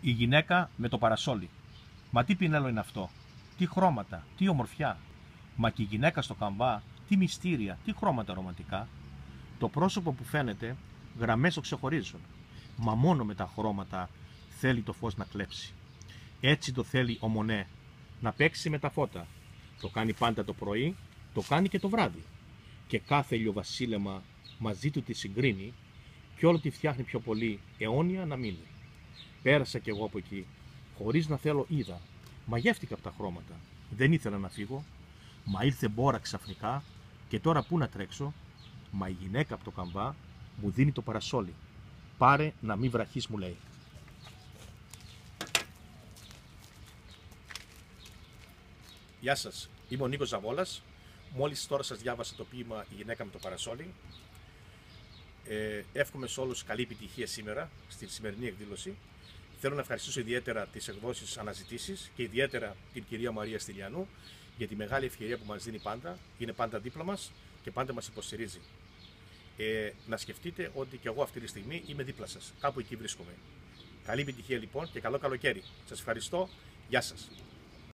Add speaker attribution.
Speaker 1: Η γυναίκα με το παρασόλι. Μα τι πινέλο είναι αυτό, τι χρώματα, τι ομορφιά. Μα και η γυναίκα στο καμβά, τι μυστήρια, τι χρώματα ρομαντικά. Το πρόσωπο που φαίνεται, γραμμές το ξεχωρίζουν. Μα μόνο με τα χρώματα θέλει το φως να κλέψει. Έτσι το θέλει ο Μονέ, να παίξει με τα φώτα. Το κάνει πάντα το πρωί, το κάνει και το βράδυ. Και κάθε ηλιοβασίλεμα μαζί του τη συγκρίνει κι όλο τη φτιάχνει πιο πολύ, αιώνια να μείνει. Πέρασα κι εγώ από εκεί, χωρίς να θέλω είδα. Μαγεύτηκα από τα χρώματα. Δεν ήθελα να φύγω. Μα ήρθε μπόρα ξαφνικά και τώρα πού να τρέξω. Μα η γυναίκα από το καμβά μου δίνει το παρασόλι. Πάρε να μην βραχείς, μου λέει. Γεια σας, είμαι ο Νίκος Ζαβόλας. Μόλις τώρα σας διάβασα το ποίημα «Η γυναίκα με το παρασόλι». Εύχομαι σε όλους καλή επιτυχία σήμερα, στη σημερινή εκδήλωση. Θέλω να ευχαριστήσω ιδιαίτερα τις εκδόσεις Αναζητήσεις και ιδιαίτερα την κυρία Μαρία Στυλιανού για τη μεγάλη ευκαιρία που μας δίνει πάντα. Είναι πάντα δίπλα μας και πάντα μας υποστηρίζει. Να σκεφτείτε ότι και εγώ αυτή τη στιγμή είμαι δίπλα σας. Κάπου εκεί βρίσκομαι. Καλή επιτυχία λοιπόν και καλό καλοκαίρι. Σας ευχαριστώ. Γεια σας.